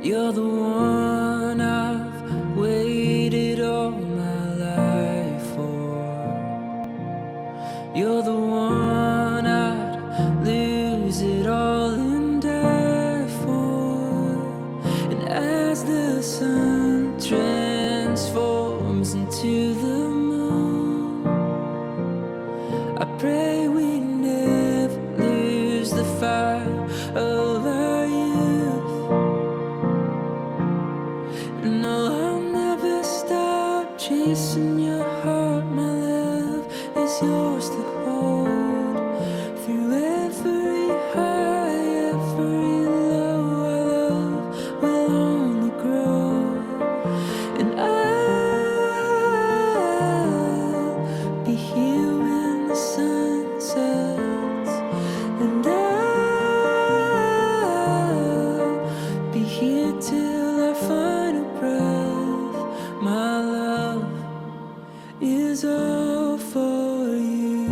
You're the one I've waited all my life for. You're the one I'd lose it all and die for. And as the sun transforms into the moon, I pray we never lose the fire of our youth. No, I'll never stop chasing your heart. My love is yours to hold. Through every high, every low, our love will only grow. And I'll be here when the sun sets. And I'll be here till our final breath. My love is all for you.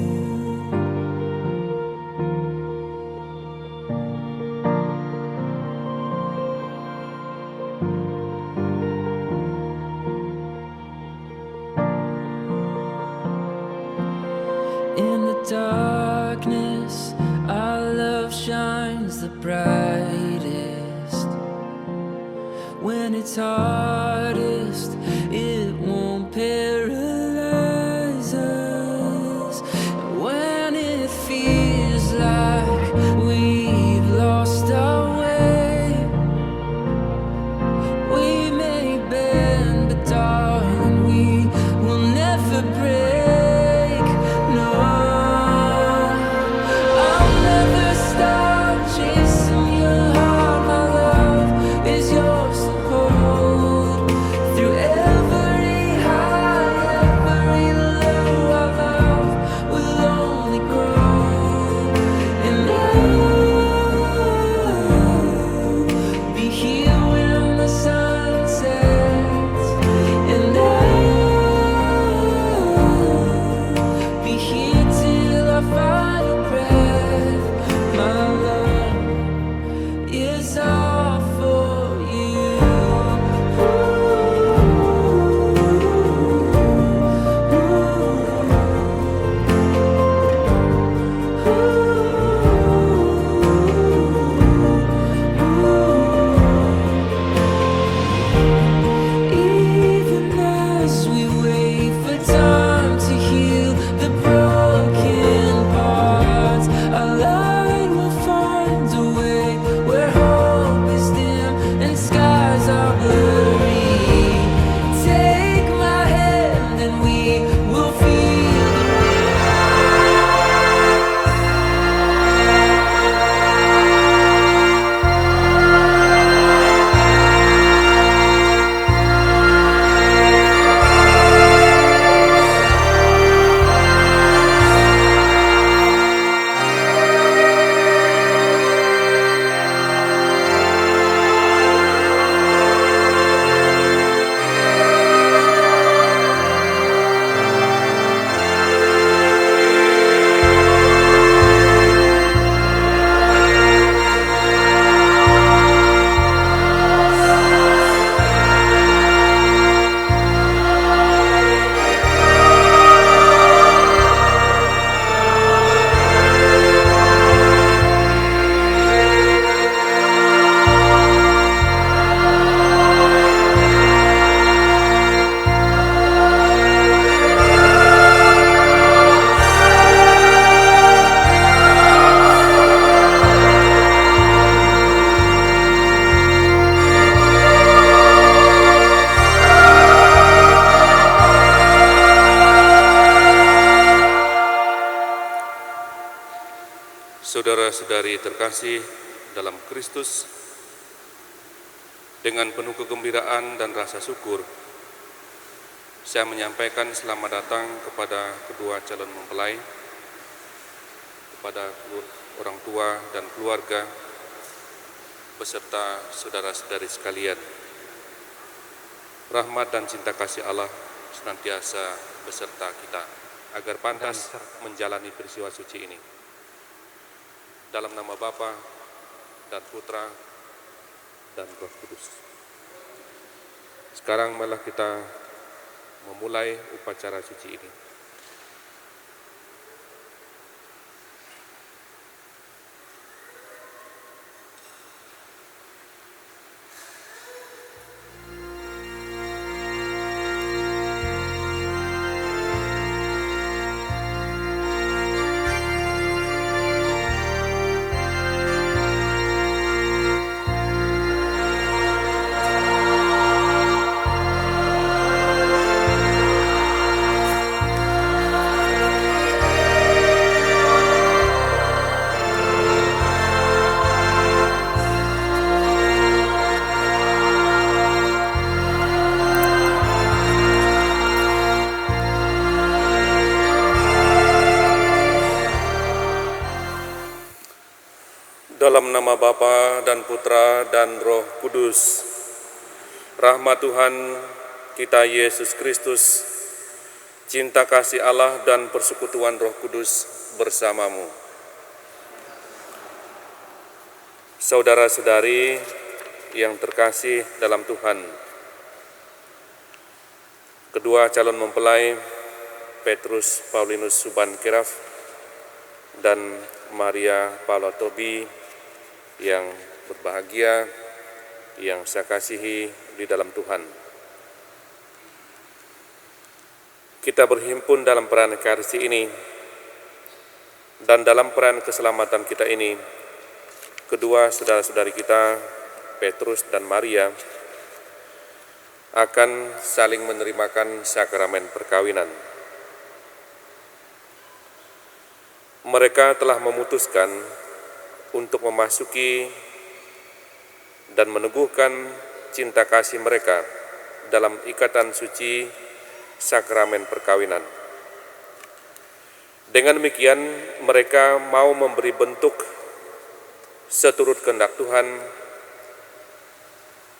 In the darkness, our love shines the brightest. When it's hardest, it won't paralyze us. When it feels like we've lost our way, we may bend, but darling, we will never break. No, I'll never stop chasing your heart. My love is yours to hold. Through every high, every low, our love will only grow. And I'll be here when the sun sets. And I'll be here till I final breath. My love is all for you. Even as we wait for time to heal the broken parts, our light will find a way where hope is dim and skies are blurry. Take my hand and we will feel the Saudara-saudari terkasih dalam Kristus, dengan penuh kegembiraan dan rasa syukur, saya menyampaikan selamat datang kepada kedua calon mempelai, kepada orang tua dan keluarga, beserta saudara-saudari sekalian. Rahmat dan cinta kasih Allah senantiasa beserta kita, agar pantas menjalani peristiwa suci ini. Dalam nama Bapa dan Putra dan Roh Kudus. Sekarang malah kita memulai upacara suci ini. Dalam nama Bapa dan Putra dan Roh Kudus, rahmat Tuhan kita Yesus Kristus, cinta kasih Allah dan persekutuan Roh Kudus bersamamu. Saudara-saudari yang terkasih dalam Tuhan, kedua calon mempelai Petrus Paulinus Suban Kiraf dan Maria Palatobi yang berbahagia, yang saya kasihi di dalam Tuhan. Kita berhimpun dalam perayaan Ekaristi ini, dan dalam perayaan keselamatan kita ini, kedua saudara-saudari kita, Petrus dan Maria, akan saling menerimakan sakramen perkawinan. Mereka telah memutuskan untuk memasuki dan meneguhkan cinta kasih mereka dalam ikatan suci sakramen perkawinan. Dengan demikian, mereka mau memberi bentuk seturut kehendak Tuhan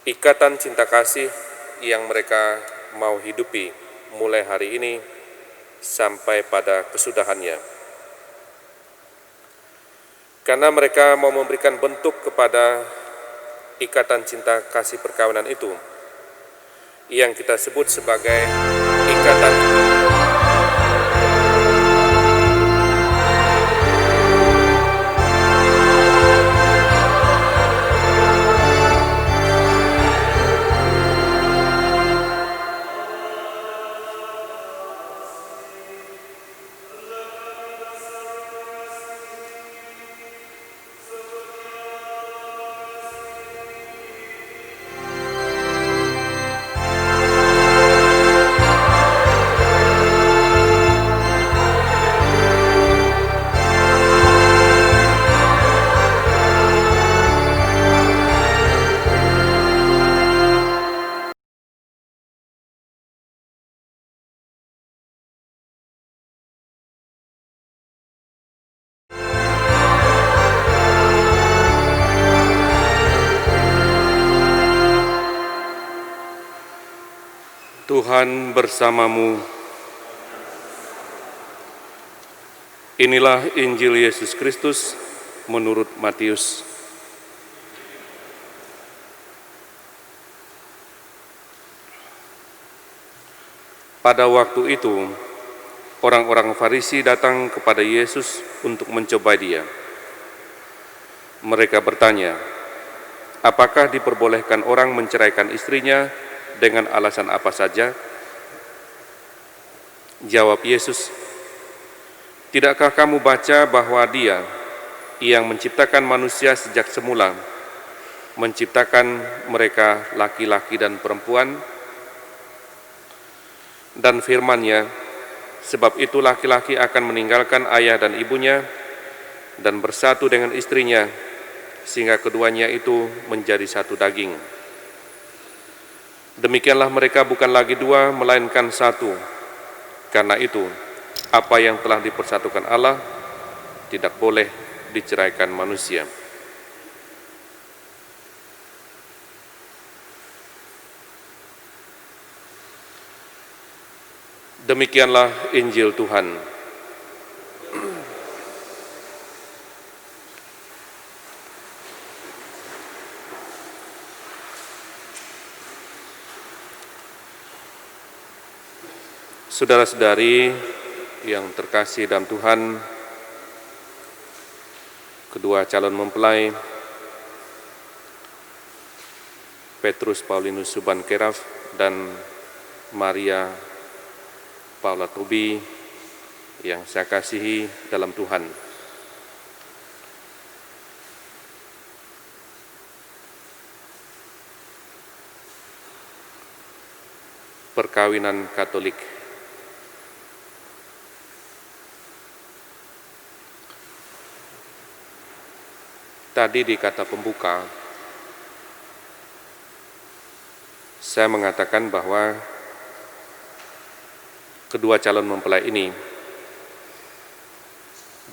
ikatan cinta kasih yang mereka mau hidupi mulai hari ini sampai pada kesudahannya. Karena mereka mau memberikan bentuk kepada ikatan cinta kasih perkawinan itu, yang kita sebut sebagai ikatan Tuhan bersamamu. Inilah Injil Yesus Kristus menurut Matius. Pada waktu itu, orang-orang Farisi datang kepada Yesus untuk mencoba Dia. Mereka bertanya, apakah diperbolehkan orang menceraikan istrinya dengan alasan apa saja? Jawab Yesus, tidakkah kamu baca bahwa Dia yang menciptakan manusia sejak semula, menciptakan mereka laki-laki dan perempuan? Dan firman-Nya, sebab itu laki-laki akan meninggalkan ayah dan ibunya dan bersatu dengan istrinya, sehingga keduanya itu menjadi satu daging. Demikianlah mereka bukan lagi dua, melainkan satu. Karena itu, apa yang telah dipersatukan Allah tidak boleh diceraikan manusia. Demikianlah Injil Tuhan. Saudara-saudari yang terkasih dalam Tuhan, kedua calon mempelai Petrus Paulinus Subankeraf dan Maria Paula Tobi yang saya kasihi dalam Tuhan. Perkawinan Katolik. Tadi di kata pembuka, saya mengatakan bahwa kedua calon mempelai ini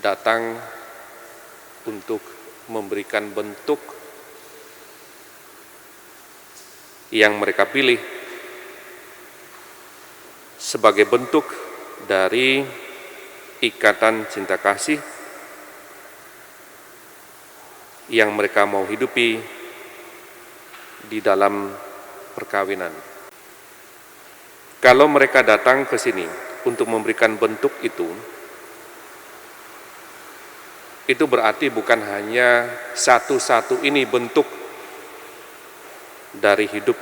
datang untuk memberikan bentuk yang mereka pilih sebagai bentuk dari ikatan cinta kasih yang mereka mau hidupi di dalam perkawinan. Kalau mereka datang ke sini untuk memberikan bentuk itu berarti bukan hanya satu-satu ini bentuk dari hidup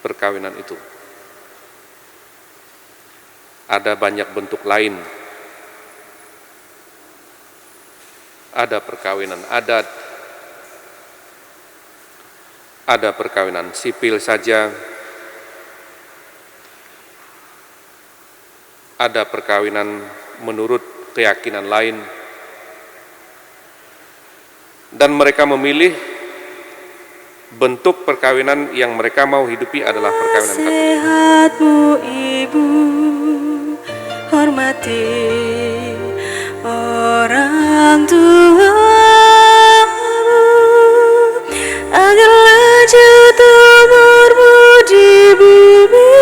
perkawinan itu. Ada banyak bentuk lain. Ada perkawinan adat, ada perkawinan sipil saja, ada perkawinan menurut keyakinan lain, dan mereka memilih bentuk perkawinan yang mereka mau hidupi adalah perkawinan Katolik. Sehatmu Ibu, hormati orang tuamu, agar lanjut umurmu di bumi.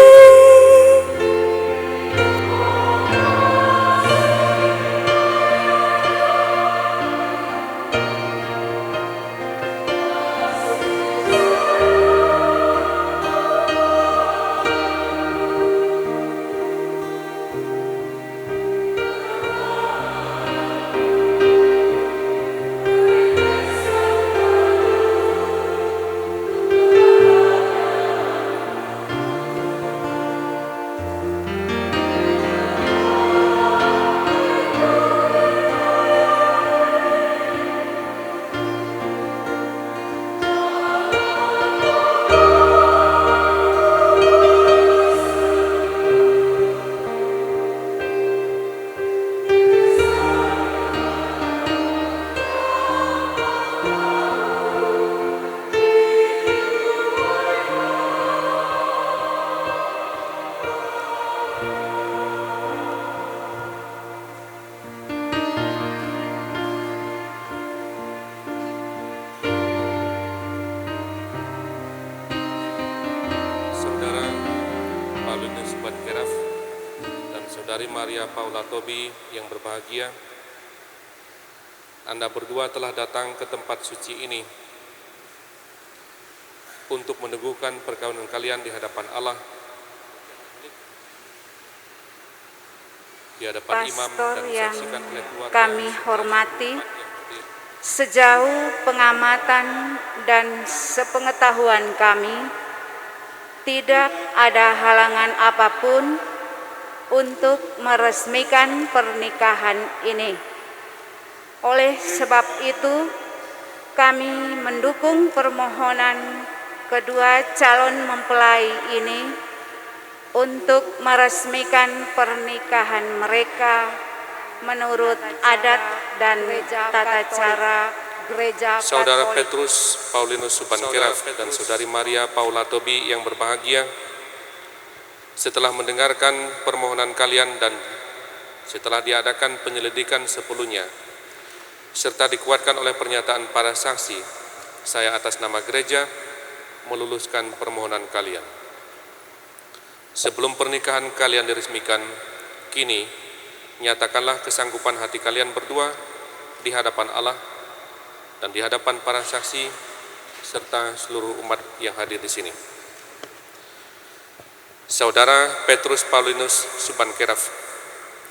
Saudara Paulinus Subankeraf dan Saudari Maria Paula Tobi yang berbahagia, Anda berdua telah datang ke tempat suci ini untuk meneguhkan perkawinan kalian di hadapan Allah, di hadapan imam Pastor dan yang disaksikan oleh keluarga kami hormati, sejauh pengamatan dan sepengetahuan kami, tidak ada halangan apapun untuk meresmikan pernikahan ini. Oleh sebab itu, kami mendukung permohonan kedua calon mempelai ini untuk meresmikan pernikahan mereka menurut adat dan tata cara Gereja Saudara Katolik. Petrus Paulinus Subankeraf dan Saudari Maria Paula Tobi yang berbahagia, setelah mendengarkan permohonan kalian dan setelah diadakan penyelidikan sepenuhnya, serta dikuatkan oleh pernyataan para saksi, saya atas nama gereja meluluskan permohonan kalian. Sebelum pernikahan kalian diresmikan, kini nyatakanlah kesanggupan hati kalian berdua di hadapan Allah dan di hadapan para saksi serta seluruh umat yang hadir di sini. Saudara Petrus Paulinus Subankeraf,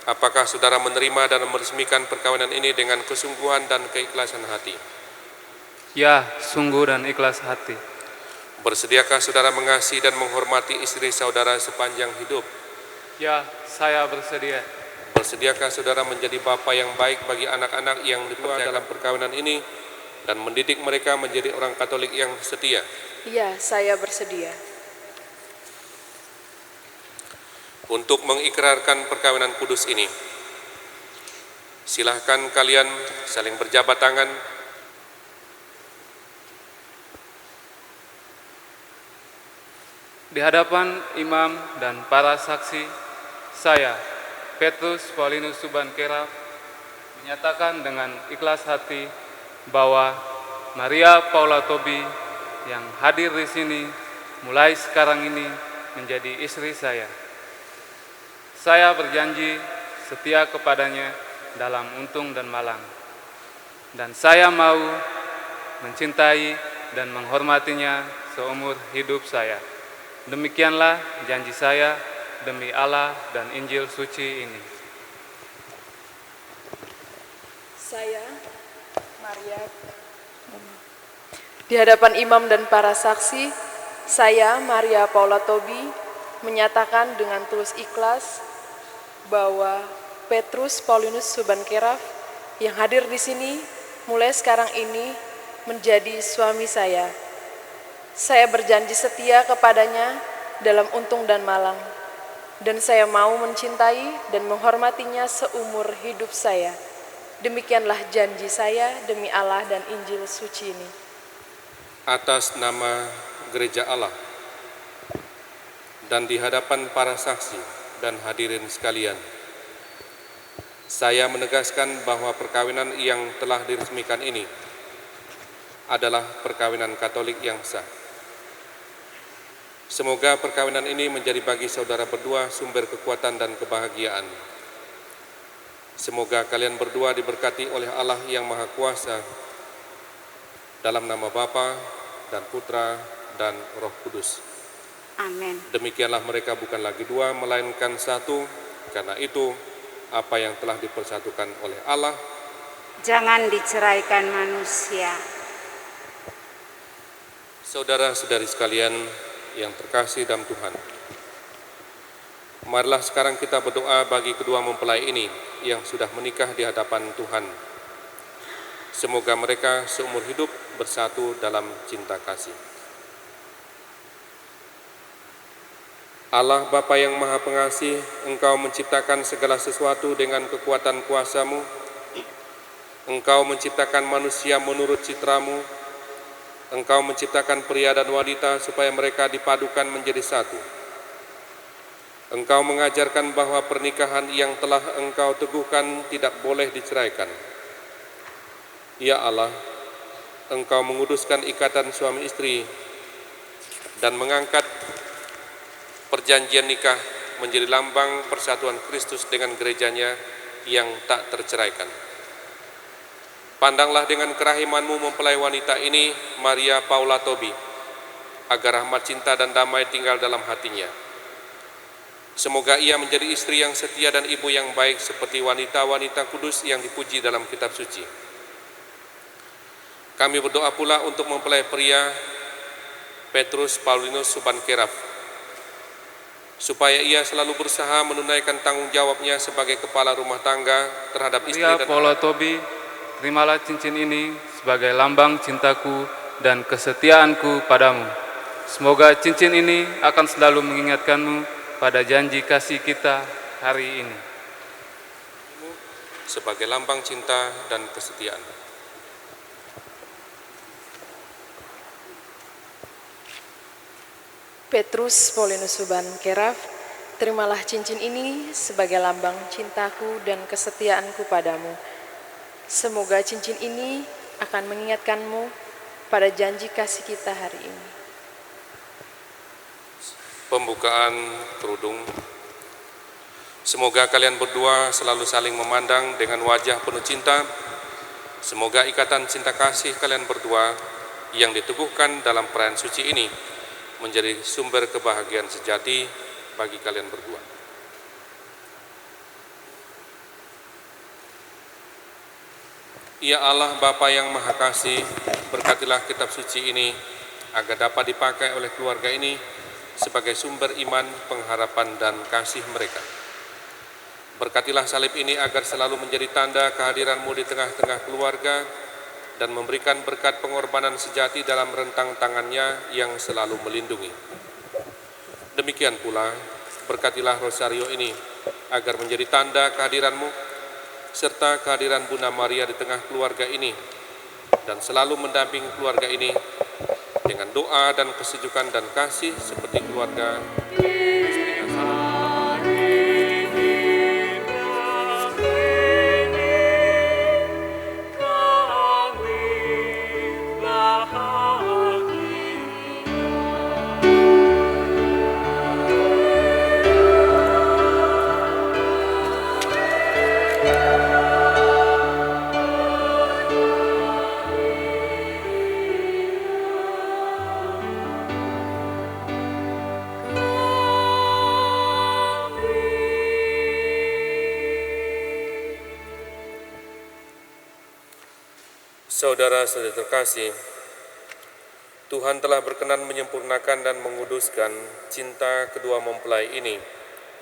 apakah saudara menerima dan meresmikan perkawinan ini dengan kesungguhan dan keikhlasan hati? Ya, sungguh dan ikhlas hati. Bersediakah saudara mengasihi dan menghormati istri saudara sepanjang hidup? Ya, saya bersedia. Bersediakah saudara menjadi bapa yang baik bagi anak-anak yang dipercaya dalam perkawinan ini dan mendidik mereka menjadi orang Katolik yang setia? Ya, saya bersedia. Untuk mengikrarkan perkawinan kudus ini, silahkan kalian saling berjabat tangan. Di hadapan imam dan para saksi, saya, Petrus Paulinus Subankeraf, menyatakan dengan ikhlas hati bahwa Maria Paula Tobi yang hadir di sini mulai sekarang ini menjadi istri saya. Saya berjanji setia kepadanya dalam untung dan malang, dan saya mau mencintai dan menghormatinya seumur hidup saya. Demikianlah janji saya demi Allah dan Injil suci ini. Saya, Maria, di hadapan imam dan para saksi, saya, Maria Paula Tobi, menyatakan dengan tulus ikhlas bahwa Petrus Paulinus Subankeraf yang hadir di sini mulai sekarang ini menjadi suami saya. Saya berjanji setia kepadanya dalam untung dan malang, dan saya mau mencintai dan menghormatinya seumur hidup saya. Demikianlah janji saya demi Allah dan Injil suci ini. Atas nama Gereja Allah dan di hadapan para saksi dan hadirin sekalian, saya menegaskan bahwa perkawinan yang telah diresmikan ini adalah perkawinan Katolik yang sah. Semoga perkawinan ini menjadi bagi saudara berdua sumber kekuatan dan kebahagiaan. Semoga kalian berdua diberkati oleh Allah yang Maha Kuasa, dalam nama Bapa dan Putra dan Roh Kudus. Amin. Demikianlah mereka bukan lagi dua, melainkan satu. Karena itu, apa yang telah dipersatukan oleh Allah, Jangan diceraikan manusia. saudara-saudari sekalian yang terkasih dalam Tuhan, marilah sekarang kita berdoa bagi kedua mempelai ini yang sudah menikah di hadapan Tuhan. Semoga mereka seumur hidup bersatu dalam cinta kasih. Allah Bapa yang Maha Pengasih, Engkau menciptakan segala sesuatu dengan kekuatan kuasa-Mu. Engkau menciptakan manusia menurut citra-Mu. Engkau menciptakan pria dan wanita supaya mereka dipadukan menjadi satu. Engkau mengajarkan bahwa pernikahan yang telah Engkau teguhkan tidak boleh diceraikan. Ya Allah, Engkau menguduskan ikatan suami istri dan mengangkat perjanjian nikah menjadi lambang persatuan Kristus dengan gerejanya yang tak terceraikan. Pandanglah dengan kerahiman-Mu mempelai wanita ini, Maria Paula Tobi, agar rahmat cinta dan damai tinggal dalam hatinya. Semoga ia menjadi istri yang setia dan ibu yang baik seperti wanita-wanita kudus yang dipuji dalam kitab suci. Kami berdoa pula untuk mempelai pria Petrus Paulinus Subankeraf, supaya ia selalu berusaha menunaikan tanggung jawabnya sebagai kepala rumah tangga terhadap istri Maria dan Paula Tobi, terimalah cincin ini sebagai lambang cintaku dan kesetiaanku padamu. Semoga cincin ini akan selalu mengingatkanmu pada janji kasih kita hari ini. sebagai lambang cinta dan kesetiaan. Petrus Paulinus Subankeraf, terimalah cincin ini sebagai lambang cintaku dan kesetiaanku padamu. Semoga cincin ini akan mengingatkanmu pada janji kasih kita hari ini. Pembukaan kerudung. Semoga kalian berdua selalu saling memandang dengan wajah penuh cinta. Semoga ikatan cinta kasih kalian berdua yang diteguhkan dalam perayaan suci ini menjadi sumber kebahagiaan sejati bagi kalian berdua. Ya Allah Bapa yang Maha Kasih, berkatilah kitab suci ini agar dapat dipakai oleh keluarga ini sebagai sumber iman, pengharapan, dan kasih mereka. Berkatilah salib ini agar selalu menjadi tanda kehadiran-Mu di tengah-tengah keluarga dan memberikan berkat pengorbanan sejati dalam rentang tangannya yang selalu melindungi. Demikian pula, berkatilah rosario ini agar menjadi tanda kehadiran-Mu serta kehadiran Bunda Maria di tengah keluarga ini dan selalu mendampingi keluarga ini dengan doa dan kesejukan dan kasih seperti keluarga Saudara-saudara terkasih, Tuhan telah berkenan menyempurnakan dan menguduskan cinta kedua mempelai ini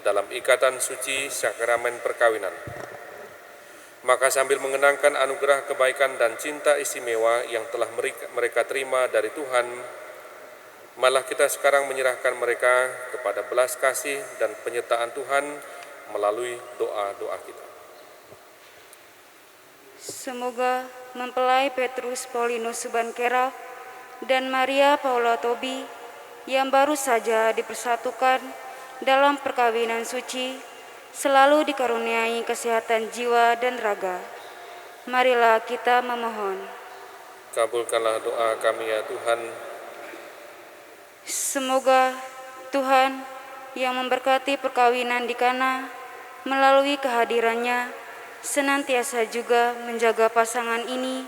dalam ikatan suci sakramen perkawinan. Maka sambil mengenangkan anugerah kebaikan dan cinta istimewa yang telah mereka terima dari Tuhan, malah kita sekarang menyerahkan mereka kepada belas kasih dan penyertaan Tuhan melalui doa-doa kita. Semoga mempelai Petrus Paulinus Subankeraf dan Maria Paula Tobi yang baru saja dipersatukan dalam perkawinan suci selalu dikaruniai kesehatan jiwa dan raga. Marilah kita memohon. Kabulkanlah doa kami ya Tuhan. Semoga Tuhan yang memberkati perkawinan di Kana melalui kehadirannya senantiasa juga menjaga pasangan ini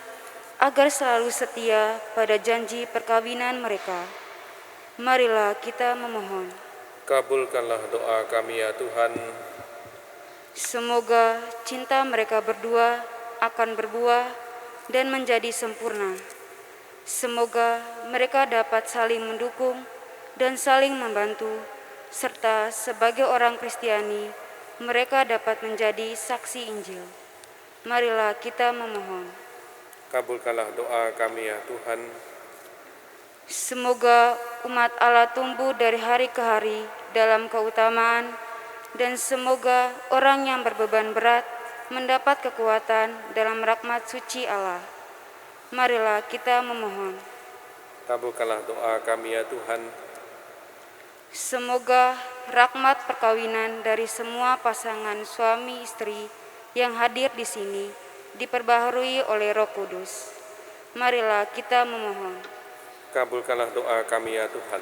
agar selalu setia pada janji perkawinan mereka. Marilah kita memohon. Kabulkanlah doa kami ya Tuhan. Semoga cinta mereka berdua akan berbuah dan menjadi sempurna. Semoga mereka dapat saling mendukung dan saling membantu, serta sebagai orang Kristiani, mereka dapat menjadi saksi Injil. Marilah kita memohon. Kabulkanlah doa kami ya Tuhan. Semoga umat Allah tumbuh dari hari ke hari dalam keutamaan, dan semoga orang yang berbeban berat mendapat kekuatan dalam rahmat suci Allah. Marilah kita memohon. Kabulkanlah doa kami ya Tuhan. Semoga rahmat perkawinan dari semua pasangan suami istri yang hadir di sini diperbaharui oleh Roh Kudus. Marilah kita memohon. Kabulkanlah doa kami ya Tuhan.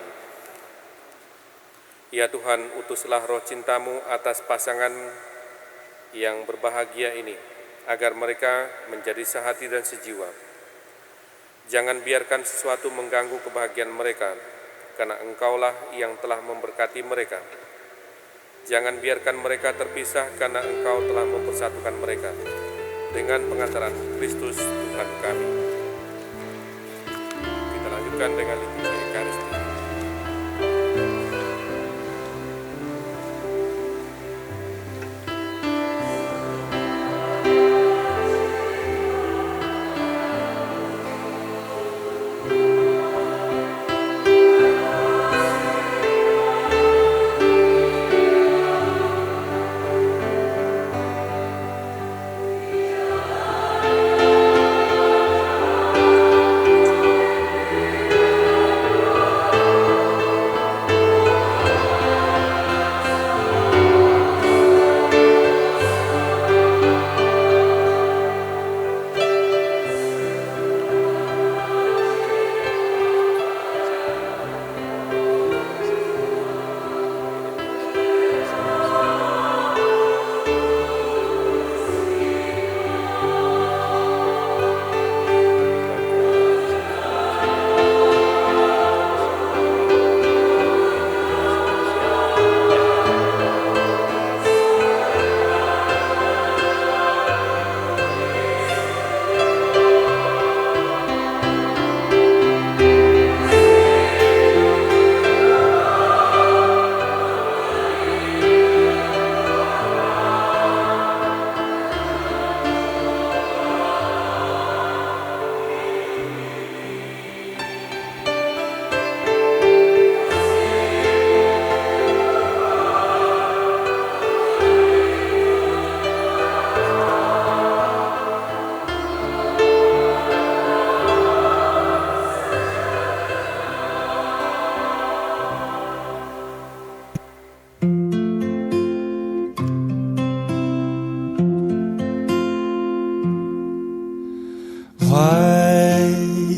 Ya Tuhan, utuslah roh cinta-Mu atas pasangan yang berbahagia ini, agar mereka menjadi sehati dan sejiwa. Jangan biarkan sesuatu mengganggu kebahagiaan mereka, karena Engkaulah yang telah memberkati mereka. Jangan biarkan mereka terpisah, karena Engkau telah mempersatukan mereka dengan pengantaran Kristus Tuhan kami. Kita lanjutkan dengan liturgi Ekaristi.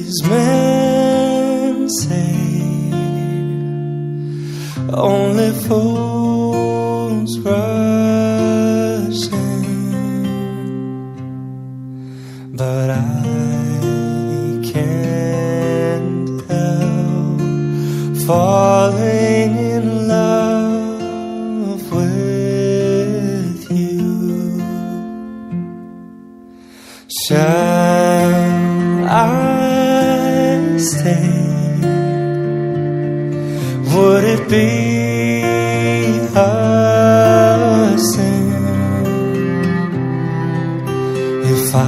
These men say only fools rush in, but I can't help falling in love with you. Shall I stay? Would it be a sin if I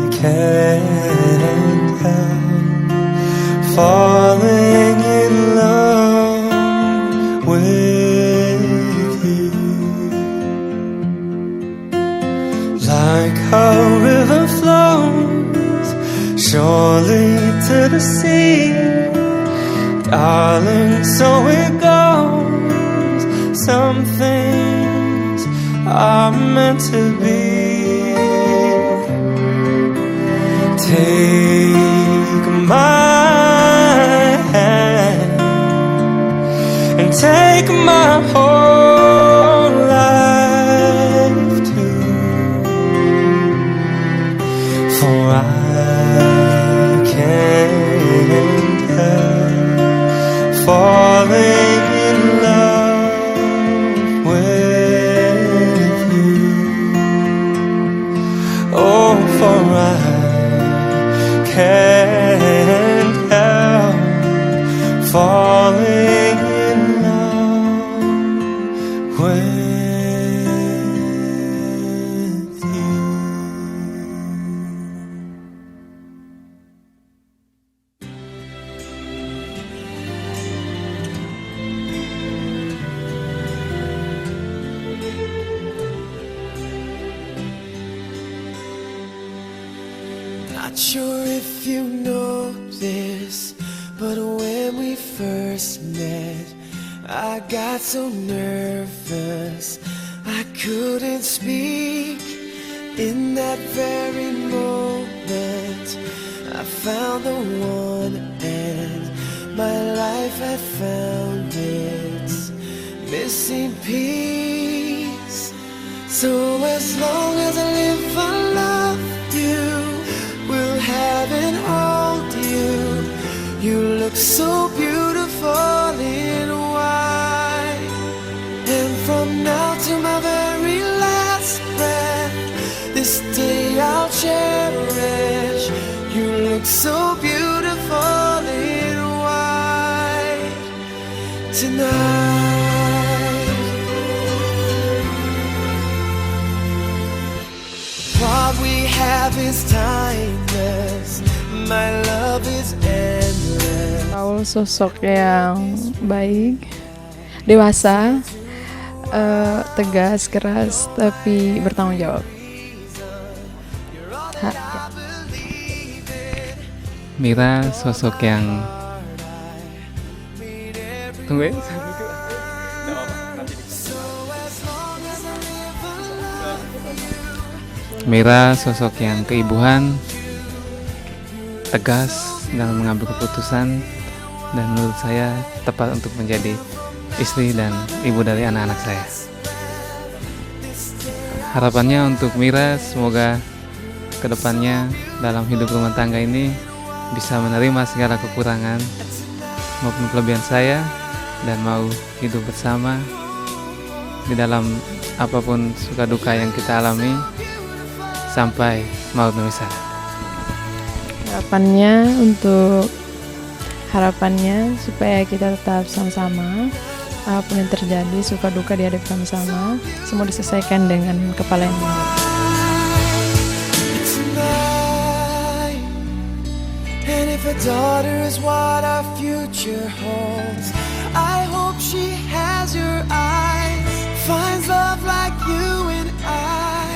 can't help falling in love with you? Like a river flows surely to the sea, darling, so it goes. Some things are meant to be. Take my hand and take my whole life too, for I can't help falling in love with you. Oh, for I can't help falling in love with you. Not sure if you know this, but when we first met, I got so nervous I couldn't speak. In that very moment, I found the one, and my life had found its missing piece. So as long as I live, I love you, will have and hold you. You look so beautiful in white, and from now to my very last breath, this day I'll cherish. You look so beautiful in white tonight. What we have is timeless, my love is endless. Paul sosok yang baik, dewasa, tegas, keras, tapi bertanggung jawab. Mira sosok yang tunggu ya. Mira sosok yang keibuan, tegas dalam mengambil keputusan, dan menurut saya tepat untuk menjadi istri dan ibu dari anak-anak saya. Harapannya untuk Mira, semoga kedepannya dalam hidup rumah tangga ini bisa menerima segala kekurangan maupun kelebihan saya, dan mau hidup bersama di dalam apapun suka duka yang kita alami sampai maut memisah. Harapannya supaya kita tetap sama-sama, apapun yang terjadi, suka duka dihadapi sama-sama, semua diselesaikan dengan kepala yang dingin. And if a daughter is what our future holds, I hope she has your eyes, finds love like you and I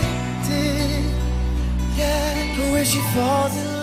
did. Yeah, where she falls in love